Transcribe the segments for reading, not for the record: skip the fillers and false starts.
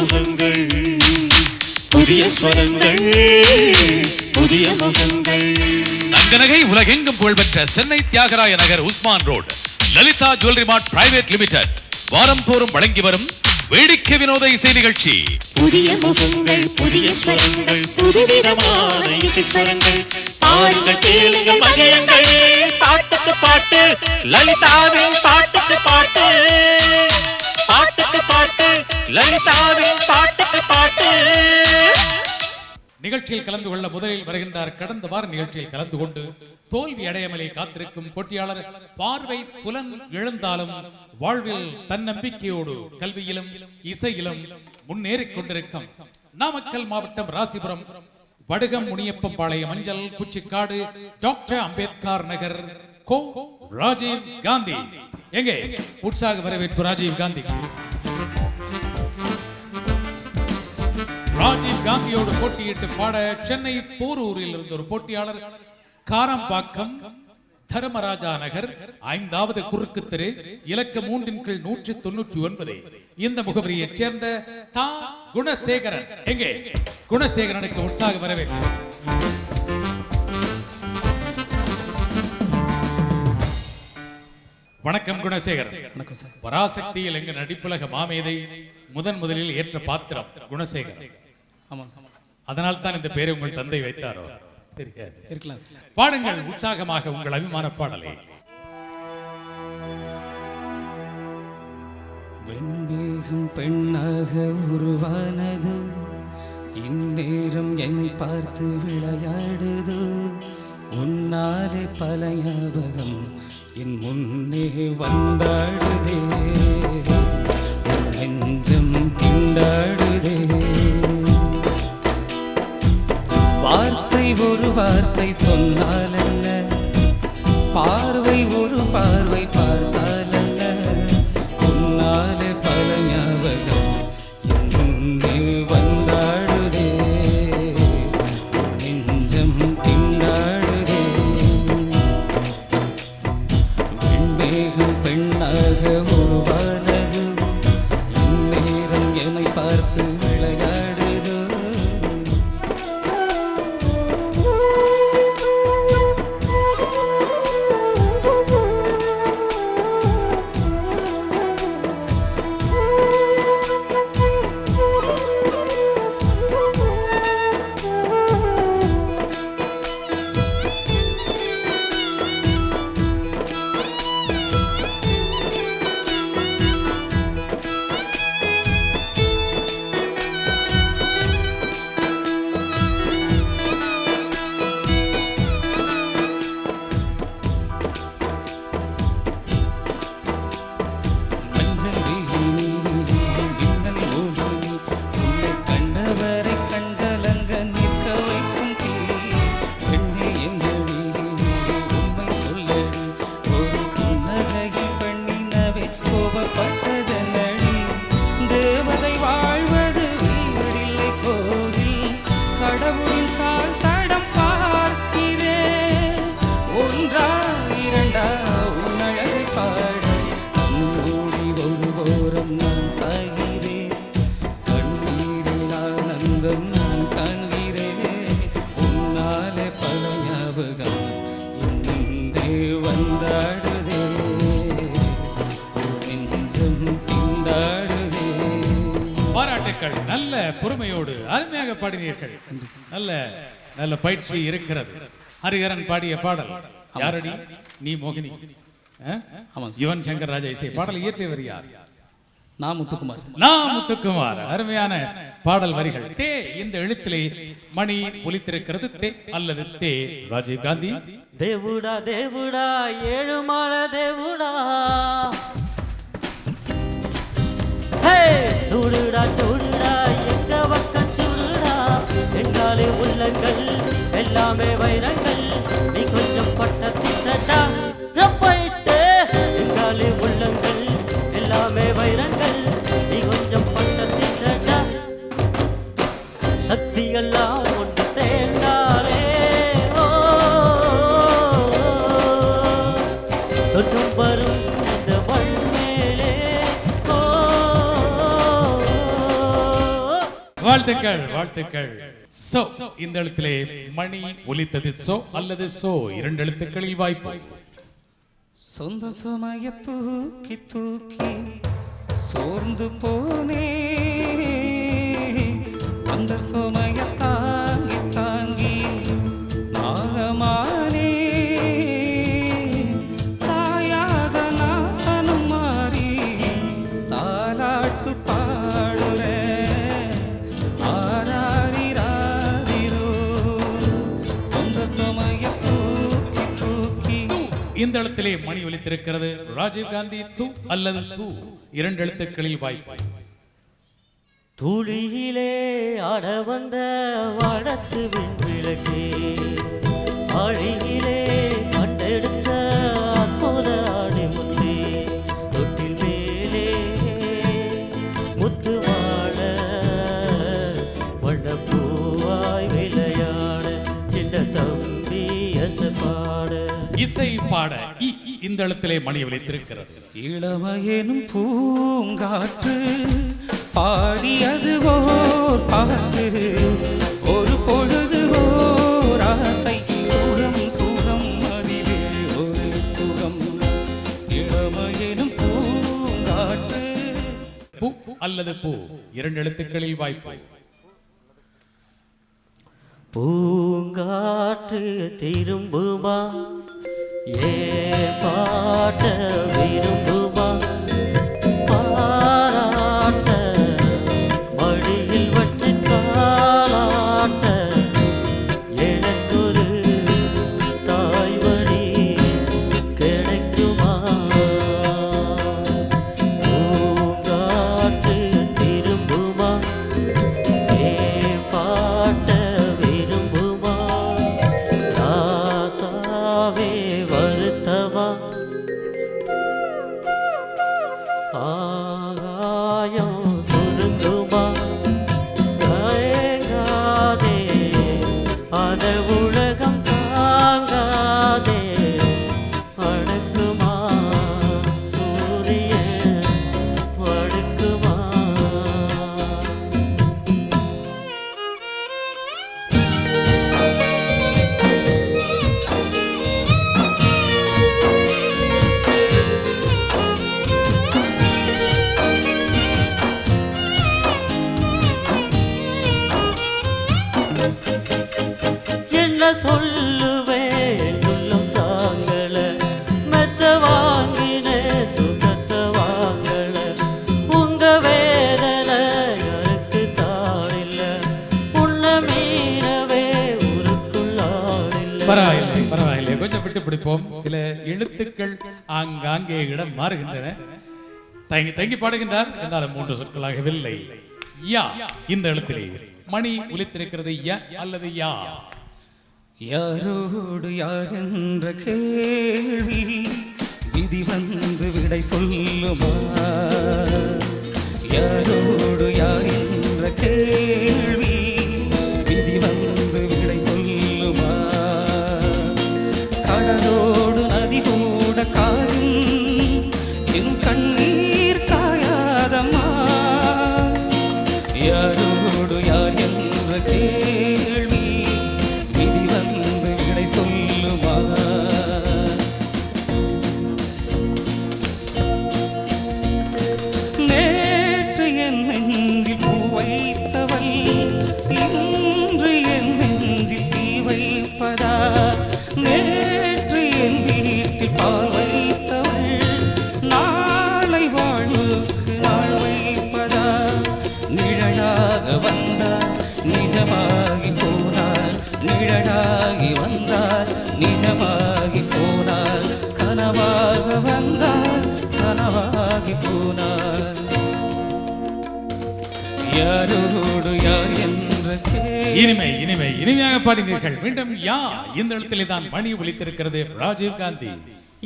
முகங்கள், புதிய ஸ்வரங்கள், புதிய முகங்கள். தங்கநகை உலகெங்கும் புகழ்பெற்ற Chennai Thyagaraya Nagar Usman road Lalitha jewellery mart private limited வாரம் தோறும் வழங்கி வரும் வேடிக்கை வினோத இசை நிகழ்ச்சி. புதிய முகங்கள், புதிய ஸ்வரங்கள், புதுவிதமான இசை ஸ்வரங்கள். பாருங்கள், கேளுங்கள், மகிழுங்கள். பாட்டுக்கு பாட்டு, லலிதாவின் பாட்டுக்கு பாட்டு, பாட்டுக்கு பாட்டு, லலிதாவின் பாட்டுக்கு பாட்டு. நிகழ்ச்சியில் கலந்து கொள்ள முதலில் வருகின்றார். கடந்த வார நிகழ்ச்சியில் கலந்து கொண்டு தோல்வி அடையாமலே காத்திருக்கும் போட்டியாளர். பார்வை புலன் இழந்தாலும் வாழ்வில் தன்னம்பிக்கையோடு கல்வியிலும் இசையிலும் முன்னேறிக் கொண்டிருக்கும் நாமக்கல் மாவட்டம் ராசிபுரம் வடுகம் முனியப்பம் பாளையம் மஞ்சள் குச்சிக்காடு டாக்டர் அம்பேத்கர் நகர் கோ ராஜீவ் காந்தி. எங்கே உற்சாக வரவேற்பு ராஜீவ் காந்தி. ராஜீவ் காந்தியோடு போட்டியிட்டு பாட சென்னை போரூரில் இருந்த ஒரு போட்டியாளர். காரம்பாக்கம் தர்மராஜா நகர் 5வது குறுக்கு தெரு இலக்கம் 3/199 இந்த முகவரியைச் சேர்ந்த தா குணசேகரன். எங்கே குணசேகரனுக்கு உற்சாக வரவேற்பு. வணக்கம் குணசேகரன். வணக்கம் சார். பராசக்தியில் எங்க நடிப்புலக மாமேதை முதலில் ஏற்ற பாத்திரம் குணசேகரன். ஆமாம் சார். அதனால் தான் இந்த பேரை உங்கள் தந்தை வைத்தாரோ இருக்கலாம் சார். பாடுங்கள் உற்சாகமாக உங்கள் அபிமான பாடலை. வெண்மேகம் பெண்ணாக உருவானது, இந்நேரம் என்னை பார்த்து விளையாடுது. உன்னாலே பல ஞாபகம் என் முன்னே வந்தாடுதே, நெஞ்சம் திண்டாடுதே. வார்த்தை ஒரு வார்த்தை சொன்னால் அல்ல, பார்வை ஒரு பார்வை பார்த்தால் அல்ல. உன்னாலே பல ஞாபகம் என் முன்னே வந்தாடுதே, நெஞ்சம் திண்டாடுதே. வெண்மேகம் பெண்ணாக உருவானது, இந்நேரம் என்னை பார்த்து விளையாடுது. பாராட்டுக்கள். நல்ல பொறுமையோடு அருமையாக பாடினீர்கள். நல்ல நல்ல பயிற்சி இருக்கிறது. ஹரிஹரன் பாடிய பாடல் யாரடி நீ மோகினி. யுவன் சங்கர் ராஜா இசை. பாடல் இயற்றியவர் யார்? நான் முத்துக்குமார். நான் முத்துக்குமார். அருமையான பாடல் வரிகள். தே இந்த எழுத்திலே மணி ஒலித்திருக்கிறது. தே அல்லது தே ராஜீவ் காந்தி. தேவுடா தேவுடா ஏழுமல தேவுடா, சூடுடா சூடுடா எங்க பக்கம் சூடுடா. எங்காலே உள்ளங்கள் எல்லாமே வைரங்கள், நீ கொஞ்சம் பட்ட திட்டா போயிட்டு. எங்காலே உள்ளங்கள் எல்லாமே வைரங்கள், நீ கொஞ்சம் பட்ட திட்டா. சக்தி எல்லாம் ஒன்று சேர்ந்தாலே சொர்க்கம் வரும் இந்த வழிமேலே. வாழ்த்துக்கள் வாழ்த்துக்கள். சோ இந்த எழுத்திலே மணி ஒலித்தது. சோ அல்லது சோ 2 எழுத்துக்களில் வாய்ப்பு. சொந்த சமய தூக்கி தூக்கி சோர்ந்து போனே, அந்த சமய தாங்கி தாங்கி நாகமானே, தாயாக நானும் மாறி தாலாட்டு பாடுறேன் ஆராரிராரிரோ. சொந்த சமய தூக்கி தூக்கி. இந்த எழுத்திலே மணி ஒலித்திருக்கிறது. ராஜீவ் காந்தி தூ அல்லது தூ 2 எழுத்துக்களில் வாய்ப்பு. துளியிலே ஆட வந்த வடத்து விண்விளக்கே, ஆழியிலே கண்டெடுத்த அற்புத ஆடிமுத்தே, தொட்டில் மேலே முத்து வாழ வண்ணப்பூவாய் விளையாட சின்ன தம்பி அசப்பாட. இசை பாட இந்த எழுத்திலே மணி ஒலித்திருக்கிறது. இளமையெனும் பூங்காற்று பாடியது ஓர் பாட்டு, ஒரு பொழுது ஓர் ஆசை சுகம் சுகம் அதிலே ஒரு சுகம். இளமையெனும் பூங்காற்று. பூ அல்லது பூ 2 எழுத்துக்களில் வாய்ப்பு. பூங்காற்று திரும்புமா, ஏ பாட்ட விரும்புமா, பாராட்ட மடியில் வச்சு காலாட்ட, எனக்கொரு தாய்வழி கிடைக்குமா. பூங்காற்று திரும்புமா, ஏ பாட்ட விரும்புமா, ராசாவே வருத்தமா, ஆகாயம் சுருங்குமா, தயங்காதே அத உலகம் தாங்காதே, அடக்குமா சூரியன் வடுக்குமா. என்ன சொல்லுவேன் உள்ளம் தாங்கள, மெத்த வாங்கின சுகத்தை வாங்கல, உங்க வேதனை எனக்கு தாழில்ல, உன்ன மீறவே உருக்குள்ளாழில்ல. பரவாயில்லை பரவாயில்லை, கொஞ்சம் விட்டு பிடிப்போம். சில எழுத்துக்கள் ஆங்காங்கே இடம் மாறுகின்றன. தங்கி தங்கி பாடுகின்றார் என்றாலும் 3 சொற்களாகவில்லை. யா இந்த எழுத்திலே மணி ஒலித்திருக்கிறது. ய அல்லது யா. யாரோடு யார் என்ற கேள்வி விதி வந்து விடை சொல்லுமா, யாரோடு யார் என்ற கேள்வி விதி வந்து விடை சொல்லுமா, கடலோடு நதி கூட காயும் என் கண்ணீர் காயாதம்மா, யாரோடு யார் என்ற கேள்வி விதி வந்து விடை சொல்லுமா. நேற்று என் நெஞ்சில் பூ வைத்தவள் இன்று என் நெஞ்சில் தீ வைப்பதா, நேற்று என் வீட்டில் பால் வைத்தவள் நாளை வாழ்வுக்கு நாள் வைப்பதா, நிழலாக வந்தால் நிஜமாகி போனாள், நிழலாகி வந்தால் நிஜமாகி போனாள், கனவாக வந்தால் கனவாகி போனாள், யாரோடு யார் என்ற இனிமை இனிமை இனிமையாக பாடினீர்கள். மீண்டும் யா இந்த எழுத்திலே தான் மணி ஒலித்திருக்கிறது. ராஜீவ் காந்தி.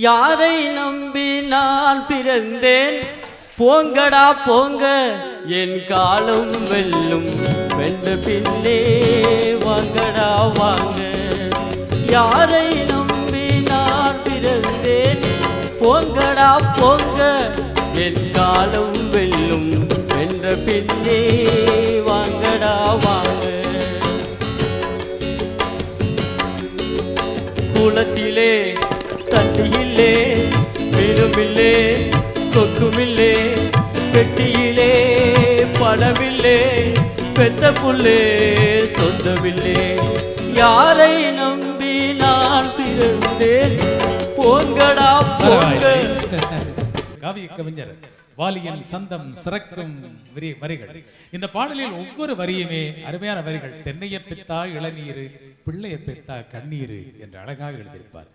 யாரை நம்பி நான் பிறந்தேன், போங்கடா போங்க என் காலம் வெல்லும், வென்ற பின்னே வாங்கடா வாங்க. யாரை நம்பி நான் பிறந்தேன், போங்கடா போங்க என் காலம் வெல்லும், வென்ற பின்னே வாங்கடா குளத்திலே தண்ணியில்லே மீனுமில்லே கொக்குமில்லே பெட்டியிலே பணமில்லே பெத்த புள்ளே சொந்தமில்லே யாரை நம்பி நான் பிறந்தேன் போங்கடா போங்க. காவிய கவிஞர் வாலியன் சந்தம் சிறக்கும் வரிகள். இந்த பாடலில் ஒவ்வொரு வரியுமே அருமையான வரிகள். தென்னைய பெத்தா இளநீரு, பிள்ளைய பெத்தா கண்ணீரு என்று அழகாக எழுதியிருப்பார்.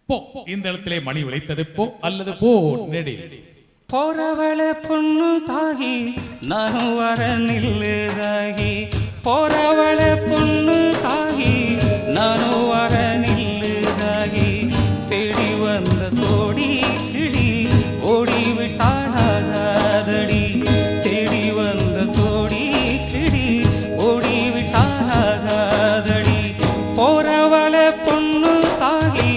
போ இந்த இடத்திலே மணி உழைத்தது போ அல்லது போ நெடி. போறவள பொண்ணு தாகி நானும் வர நில்லுதாகி, போறவள பொண்ணு தாகி நானும் வர நில்லுதாகி, தேடி வந்த சோடி கிளி ஓடிவிட்டாளாகாதடி, தேடி வந்த சோடி கிளி ஓடிவிட்டாளாகாதடி, போறவள பொண்ணு தாகி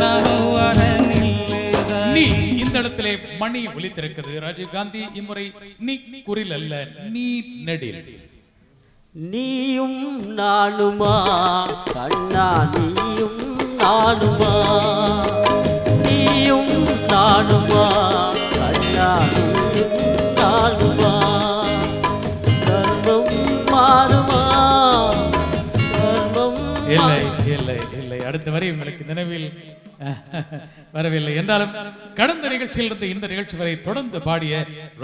நானும் வர நில்லுதாகி. இந்த இடத்திலே மணி ஒலித்திருக்கிறது. ராஜீவ் காந்தி இம்முறை நீ குரில் அல்ல, நீ நெடில். நீயும் நானுமா கண்ணா, நீயும் நானுமா, நீயும் நானுமா கண்ணா, நீயும் நானுமா, தர்மம் மாறுமா தர்மம். இல்லை இல்லை இல்லை, அடுத்த வரை உங்களுக்கு நினைவில் வரவில்லை என்றாலும் கடந்த நிகழ்ச்சியிலிருந்து இந்த நிகழ்ச்சி வரை தொடர்ந்து பாடிய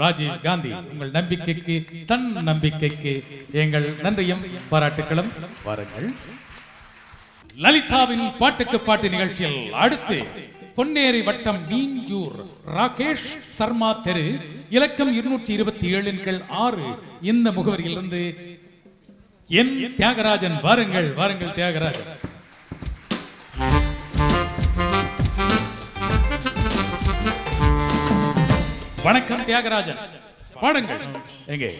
ராஜீவ் காந்தி, உங்கள் நம்பிக்கைக்கு தன் நம்பிக்கைக்கு எங்கள் நன்றியும் பாராட்டுகளும். வாருங்கள். லலிதாவின் பாட்டுக்கு பாட்டு நிகழ்ச்சியில் அடுத்து பொன்னேரி வட்டம் நீஞ்சூர் ராகேஷ் சர்மா தெரு இலக்கம் 227/6 இந்த முகவரியிலிருந்து என் தியாகராஜன். வாருங்கள் வாருங்கள் தியாகராஜன். வணக்கம் தியாகராஜன், பாடுங்கள். எங்கே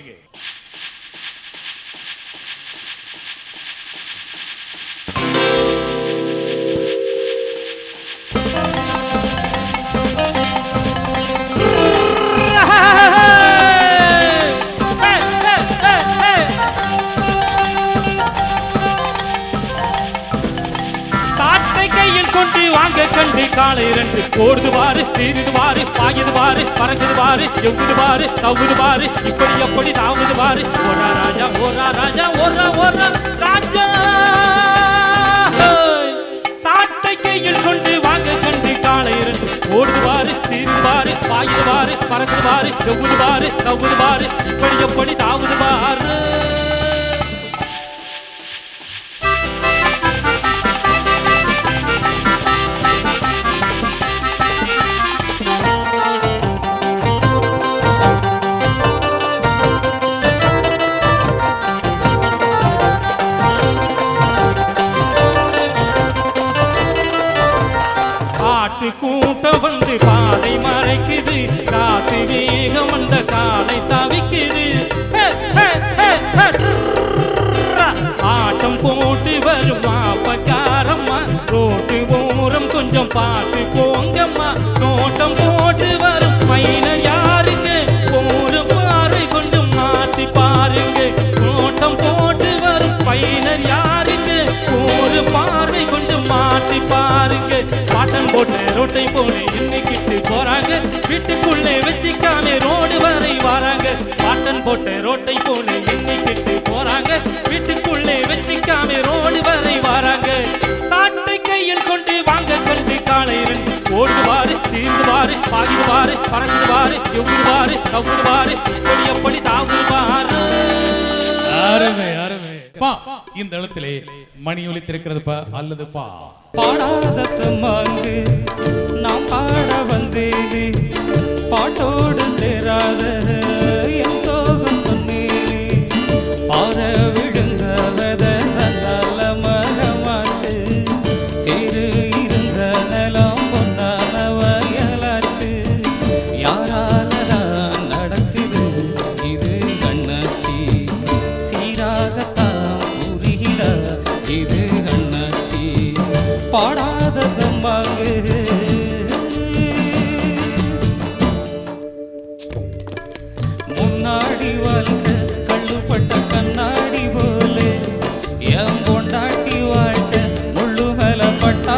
கொண்டு வாங்க கண்டு காலை இரண்டு ஓடுது பாரு, தீருது பாரு, பாயுது பாரு, பறக்குது பாரு, எவ்வுது பாரு, தவ்வுது பாரு, இப்படி எப்படி தாவுது பாரு. ஓரா ராஜா ஓரா ராஜா ஓரா ஓரா ராஜா, சாட்டை கையில் கொண்டு வாங்க கண்டு காலை இரண்டு ஓடுது பாரு, தீருது பாரு, பாயுது பாரு, பறக்குது பாரு, எவ்வுது பாரு, தவ்வுது பாரு, இப்படி எப்படி தாவுது பாரு. கூட்டம் வந்து பாதை மறைக்குது, காத்து வேகம் வந்த காலை தவிக்குது, ஆட்டம் போட்டு வரும் மாப்பக்காரம்மா, ரோட்டு ஓரம் கொஞ்சம் பார்த்து போங்கம்மா, நோட்டம் போட்டு வரும் மைனர் யாருங்க, ஒரு பார்வை கொஞ்சம் மாற்றி பாருங்க, நோட்டம் போட்டு வரும் மைனர் யாருங்க, ஒரு பார்வை கொஞ்சம் மாற்றி பாருங்க. பாட்டன் போட்டு ரோட்டை போல இன்னைக்கிட்டு போறாங்க, வீட்டுக்குள்ளே வச்சிக்காமே ரோடு வரை வராங்க, பாட்டன் போட்டு ரோட்டை போல இன்னைக்கிட்டு போறாங்க, வீட்டுக்குள்ளே வச்சிக்காமே ரோடு வரை வராங்க. சாட்டை கையில் கொண்டு வாங்க கண்டு காலை இரண்டு ஓடுது பாரு, தீர்ந்து பாரு, பாயுது பாரு, பறக்குது பாரு, எவ்வுது பாரு, தவ்வுது பாரு, இப்படி எப்படி தாவுது பாரு. அருமை அருமை. பா இந்த இடத்திலே மணி ஒலித்திருக்கிறது பா அல்லது பா. பாடாத தம்மாங்கு நாம் பாட வந்தேனே, பாட்டோடு சேராத என் சோகம் சொன்னேனே, பார விழுந்த வெத நல்ல மரமாச்சு, சேரு இருந்த நிலம் பொன்னான வயலாச்சு, யாரால நடக்குது இது கண்ணாச்சி, சீராகத்தான் புரிகிற இது கண்ணாச்சி, பாடாத தம்பாங்கு முன்னாடி வாழ்க்கை கள்ளுப்பட்ட கண்ணாடி போலே, என் பொண்டாட்டி வாழ்க்கை முள்ளு மேல பட்டா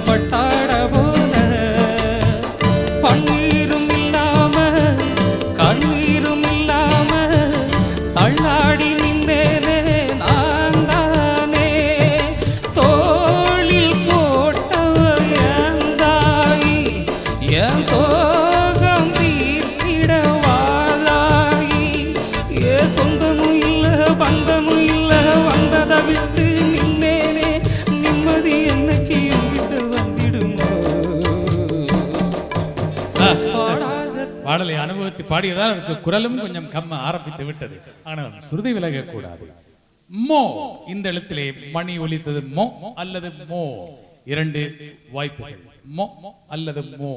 பட்டாட போல பன்னீரும் இல்லாம கண்ணீரும் இல்லாம தள்ளாடி நின்றேனே நான் தானே தோளில் போட்டவ என் தாயி என் சோகம் தீர்த்திட வாழாயி ஏ சொந்தமும் இல்ல பந்தமும் இல்ல வந்ததை விட்டு நின்னேனே நிம்மதி என்னைக்கு என்கிட்ட வந்துடுமோ பாடலை அனுபவித்து பாடியதால் அவருக்கு குரலும் கொஞ்சம் கம்ம ஆரம்பித்து விட்டது. ஆனால் சுருதி விலக கூடாது. மோ இந்த எழுத்திலே மணி ஒலித்தது. மோ அல்லது மோ, இரண்டு வாய்ப்புகள். மோ அல்லது மோ.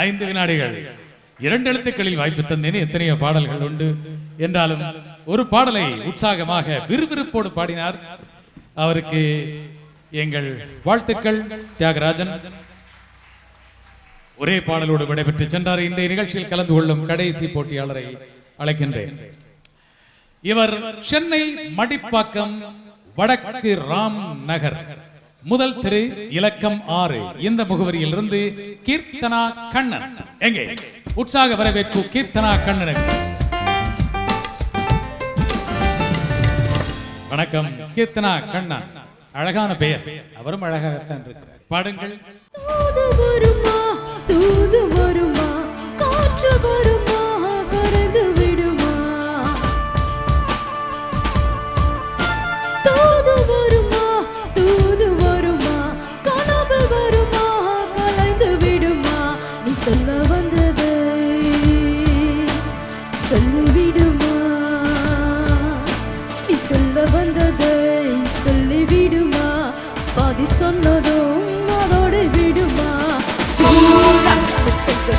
ஐந்து வினாடிகள். இரண்டு எழுத்துக்களில் வாய்ப்பு தந்தேனே. எத்தனையோ பாடல்கள் உண்டு என்றாலும் ஒரு பாடலை உற்சாகமாக விறுவிறுப்போடு பாடினார். அவருக்கு எங்கள் வாழ்த்துக்கள். தியாகராஜன் ஒரே பாடலோடு விடைபெற்று சென்றார். இந்த நிகழ்ச்சியில் கலந்து கொள்ளும் கடைசி போட்டியாளரை அழைக்கின்றேன். இவர் சென்னை மடிப்பாக்கம் வடக்கு ராம் நகர் முதல் தெரு இலக்கம் 6 இந்த முகவரியில் இருந்து கீர்த்தனா கண்ணன். எங்கே உற்சாக வரவேற்பு கீர்த்தனா கண்ணனுக்கு. வணக்கம் கீர்த்தனா கண்ணன். அழகான பெயர். அவரும் அழகாகத்தான் இருக்கிறார். பாடுங்கள். தூது வருமா தூது வருமா காற்று வருமா கரைந்து விடுமா தூது வருமா தூது வருமா கனவு வருமா கலைந்து விடுமா நீ சொல்ல வந்ததை சொல்லிவிடுமா நீ சொல்ல வந்ததை சொல்லிவிடுமா பாதி சொன்னதும் அதோடு விடுமா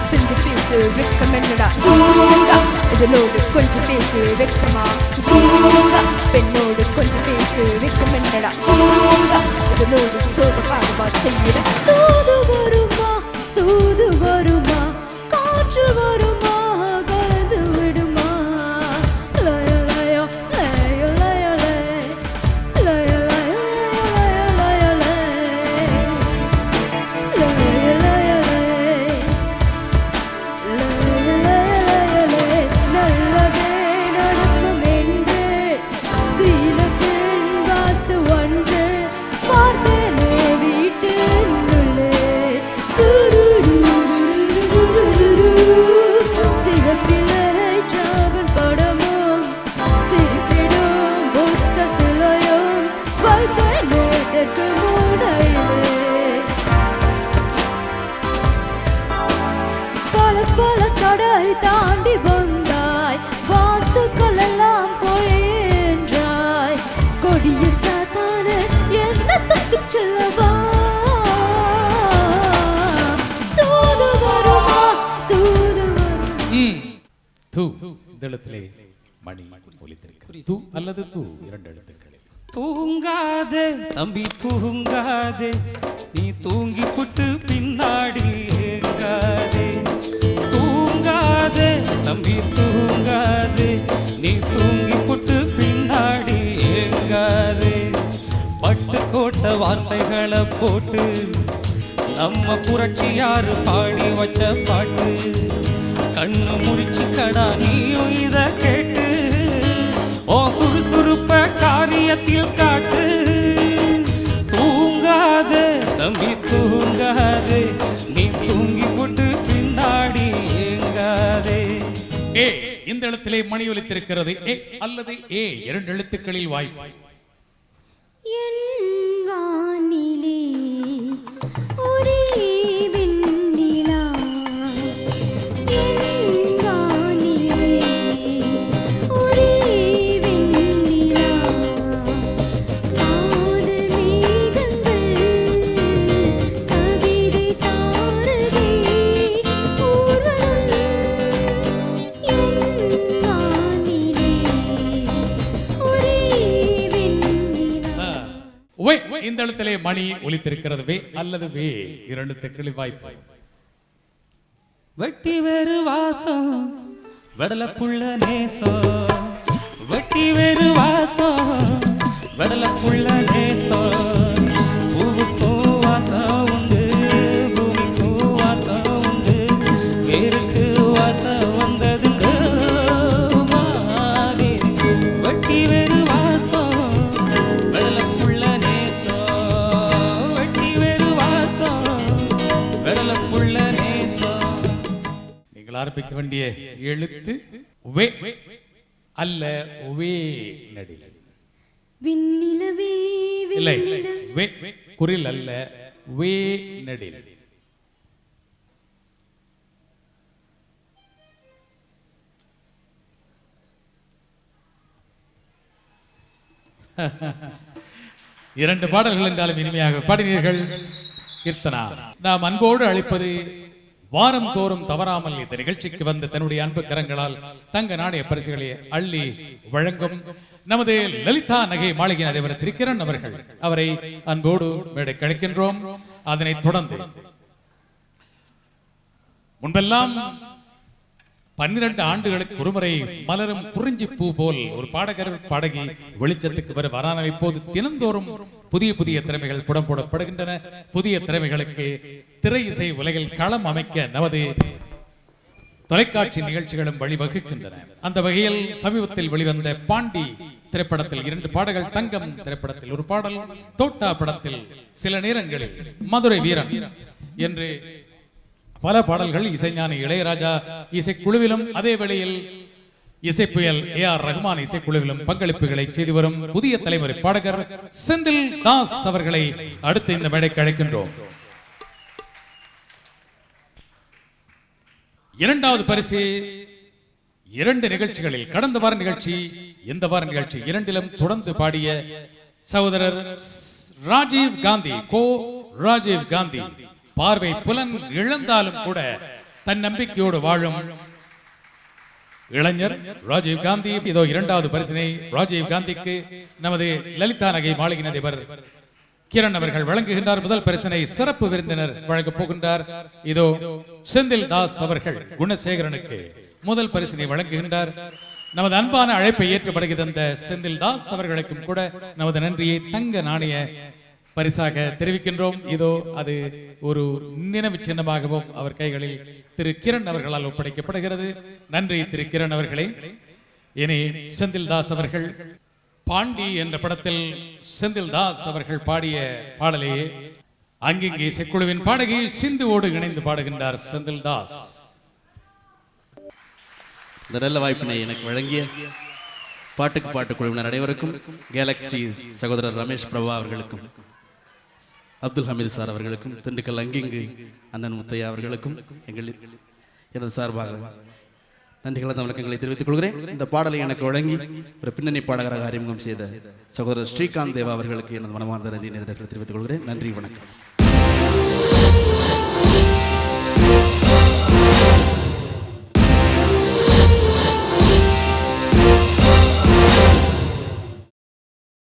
சிந்து பேசு வெக்கமென்னடா சூடா இதனோடு கொஞ்சம் பேசு வெக்கமா சூடா பெண்ணோடு கொஞ்சம் பேசு வெக்கமென்னடா சூடா இதனோடு சோகமாக செய்யற தூது வருமா தூது வருமா காற்று வருமா கலந்து விடுமா லய லய லய லய லய லய லய லய லய லய நல்லதே நடக்கும் என்று சீன பெண் வாஸ்து ஒன்று பார்த்தேனே வீட்டினுள்ளே சிறப்பிலே டிராகன் படமும் சிரித்திடும் புத்தர் சிலையும் வைத்தேனே தெற்கு மூடையிலே பல பல கடை தாண்டி வந்தாய் வாஸ்துக்கள் எல்லாம் போய் என்றாய் கொடிய சாத்தான என்ன தப்பு செல்லவா தூது வருமா தூது வருமா தூ இந்த எழுத்திலே மணி ஒலித்திருக்கிறது. தூ அல்லது தூ இரண்டு எழுத்துக்களில். தூங்காதே தம்பி தூங்காதே நீ தூங்கி புட்டு பின்னாடி ஏங்காதே தூங்காதே தம்பி தூங்காதே நீ தூங்கி புட்டு பின்னாடி ஏங்காதே பட்டு கோட்டை வார்த்தைகளை போட்டு நம்ம புரட்சியாரு பாடி வச்ச பாட்டு கண்ணு முடிச்சு கடா நீயும் இத கேட்டு ஓ சுறுசுறுப்ப காரியத்தில் காட்டு தூங்காதே தம்பி தூங்காதே நீ தூங்கி போட்டு பின்னாடி ஏங்காதே. ஏ இந்த எழுத்திலே மணி ஒலித்திருக்கிறது. ஏ அல்லது ஏ இரண்டு எழுத்துக்களில் வாய்ப்பு. என் வானிலே ஒரே வெண்ணிலா என் வானிலே ஒரே வெண்ணிலா காதல் மேகங்கள் கவிதை தாரகை ஊர்வலம் என் வானிலே ஒரே வெண்ணிலா. வே இந்த எழுத்திலே மணி ஒலித்திருக்கிறது. வே அல்லது வே இரண்டு எழுத்துக்களில் வாய்ப்பு. வெட்டி வேறு வாசம் வெடல புள்ள நேசம் வெட்டி வேறு வாசம் வெடல புள்ள நேசம் பூவுக்கும் வாசம் உண்டு பூமிக்கும் வாசம் உண்டு வேருக்கு வாசம் வந்ததுண்டு மாறி வெட்டி வேறு வாசம் வெடல புள்ள நேசம் வெட்டி வேறு வாசம் வெடல புள்ள நேசம். நீங்கள் ஆரம்பிக்க வேண்டிய எழுத்து வே அல்ல வே நடில் விண்ணிலவே இல்லை விண்ணிலவே வே குரில் அல்ல வே நடில் இரண்டு பாடல்கள் என்றாலும் இனிமையாக பாடினீர்கள். கீர்த்தனா, நாம் அன்போடு அழைப்பது வாரம் தோறும் தவறாமல் இந்த நிகழ்ச்சிக்கு வந்த தன்னுடைய அன்பு கரங்களால் தங்க நாணய பரிசுகளை அள்ளி வழங்கும் நமது லலிதா நகை மாளிகையின் அதிபர் திருக்கிரண் அவர்கள். அவரை அன்போடு மேடை கழிக்கின்றோம். அதனைத் தொடர்ந்து முன்பெல்லாம் 12 ஆண்டுகளுக்கு ஒருமுறை மலரும் குறிஞ்சி பூ போல் ஒரு பாடகர் பாடகி வெளிச்சத்துக்கு வரானால் இப்போது தினந்தோறும் புதிய புதிய திறமைகள் புடம் போடப்படுகின்றன. புதிய திறமைகளுக்கு திரை இசை உலகில் களம் அமைக்க நமது தொலைக்காட்சி நிகழ்ச்சிகளும் வழிவகுக்கின்றன. அந்த வகையில் சமீபத்தில் வெளிவந்த பாண்டி திரைப்படத்தில் 2 பாடல்கள், தங்கம் திரைப்படத்தில் ஒரு பாடல், தோட்டா படத்தில் சில நேரங்களில் மதுரை வீரன் என்று பல பாடல்கள் இசைஞானி இளையராஜா இசைக்குழுவிலும் அதே வேளையில் இசைப்புயல் ஏஆர் ரஹ்மான் இசைக்குழுவிலும் பங்களிப்புகளை செய்து வரும் புதிய தலைமுறை பாடகர் செந்தில் தாஸ் அவர்களை அடுத்து இந்த மேடைக்கு அழைக்கின்றோம். இரண்டாவது பரிசு 2 நிகழ்ச்சிகளில், கடந்த வார நிகழ்ச்சி இந்த வார நிகழ்ச்சி இரண்டிலும் தொடர்ந்து பாடிய சகோதரர் ராஜீவ் காந்தி, கோ ராஜீவ் காந்தி. பார்வை புலன் இழந்தாலும் கூட தன் நம்பிக்கையோடு வாழும் இளைஞர் ராஜீவ் காந்தி. இதோ இரண்டாவது பரிசினை ராஜீவ் காந்திக்கு நமது லலிதா நகை மாளிகை அதிபர் கிரண் அவர்கள் வழங்குகின்றார். முதல் பரிசினை சிறப்பு விருந்தினர் வழங்கப் போகின்றார். இதோ செந்தில் தாஸ் அவர்கள் குணசேகரனுக்கு முதல் பரிசினை வழங்குகின்றார். நமது அன்பான அழைப்பை ஏற்றுப்படுகை தந்த செந்தில் தாஸ் அவர்களுக்கும் கூட நமது நன்றியை தங்க நாணய பரிசாக தெரிவிக்கின்றோம். இதோ அது ஒரு நினைவு சின்னமாகவும் அவர் கைகளில் திரு கிரண் அவர்களால் ஒப்படைக்கப்படுகிறது. நன்றி திரு கிரண் அவர்களே. இனி செந்தில் தாஸ் அவர்கள் பாண்டி என்ற படத்தில் செந்தில் தாஸ் அவர்கள் பாடிய பாடலையே அங்கிங்கே இசைக்குழுவின் பாடகி சிந்துவோடு இணைந்து பாடுகின்றார் செந்தில் தாஸ். இந்த நல்ல வாய்ப்பினை எனக்கு வழங்கிய பாட்டுக்கு பாட்டு குழுவினர் அனைவருக்கும், கேலக்சி சகோதரர் ரமேஷ் பிரபா அவர்களுக்கும், அப்துல் ஹமீது சார் அவர்களுக்கும், திண்டுக்கல் அங்கிங்கு அண்ணன் முத்தையா அவர்களுக்கும் எனது சார்பாக நன்றிகளை வணக்கங்களை தெரிவித்துக் கொள்கிறேன். இந்த பாடலை எனக்கு வழங்கி ஒரு பின்னணி பாடகராக அறிமுகம் செய்த சகோதரர் ஸ்ரீகாந்த் தேவா அவர்களுக்கு எனது மனமார்ந்த நன்றி தெரிவித்துக் கொள்கிறேன். நன்றி, வணக்கம்.